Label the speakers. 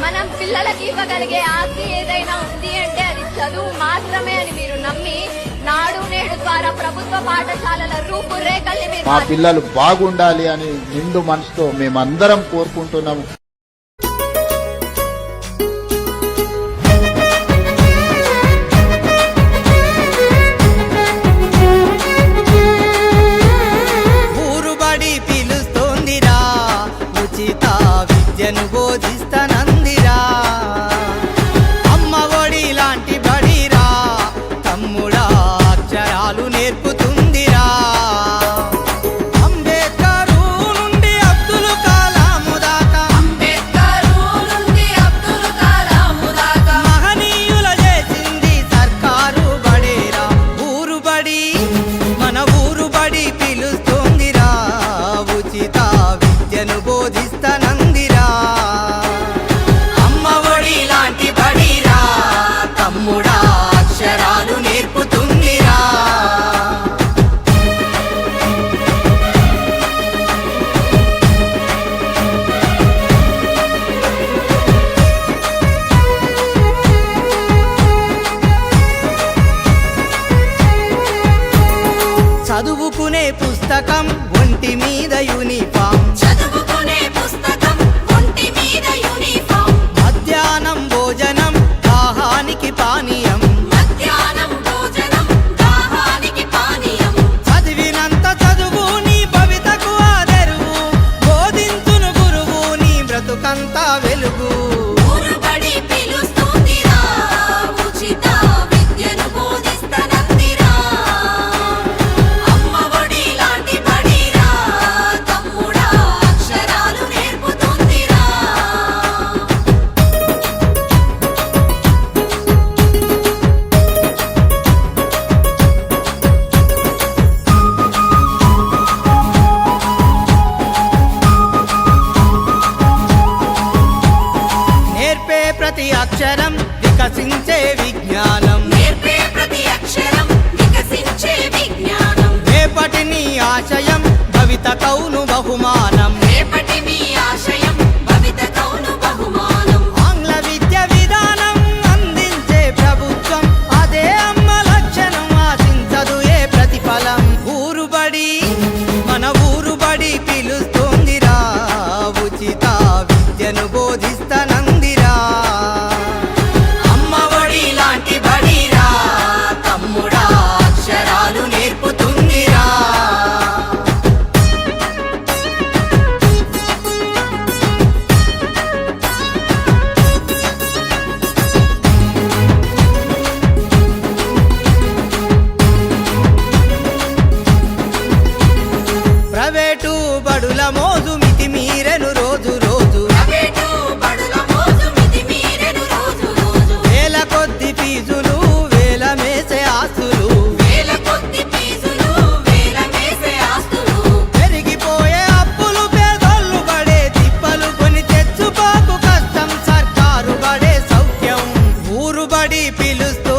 Speaker 1: మనం పిల్లలకి ఇవ్వగలిగే ఆస్తి ఏదైనా ఉంది అంటే అది చదువు మాత్రమే అని మీరు నమ్మి నాడు నేడు ద్వారా ప్రభుత్వ పాఠశాలల రూపురేఖల్ని మీరు
Speaker 2: మా పిల్లలు బాగుండాలి అని నిండు మనసుతో మేమందరం కోరుకుంటున్నాము.
Speaker 3: ఊరుబడి పిలుస్తోందిరా, ఉచిత విద్యను బోధిస్తానందిరా, అమ్మ ఒడి లాంటి బడిరా, తమ్ముడా అక్షరాలు నేర్పుతుందిరా. అంబేద్కరు నుండి అబ్దుల్ కలాము దాకా, మహనీయుల చేసింది సర్కారు బడేరా. ఊరుబడి మన ఊరుబడి పిలుస్తోందిరా, ఉచిత విద్యను బోధిస్తానందిరా, అమ్మ ఒడి లాంటి బడిరా, తమ్ముడా అక్షరాలు నేర్పుతుందిరా. చదువుకునే పుస్తకం ఒంటి మీద యూనిఫామ్, మధ్యాహ్నం భోజనం దాహానికి పానీయం, చదివినంత చదువు నీ భవితకు ఆదరువు, బోధించును గురువు నీ బ్రతుకంతా వెలుగు. నేర్పే ప్రతి అక్షరం వికసించే విజ్ఞానం, రేపటి నీ ఆశయం భవిత కౌను బహుమానం.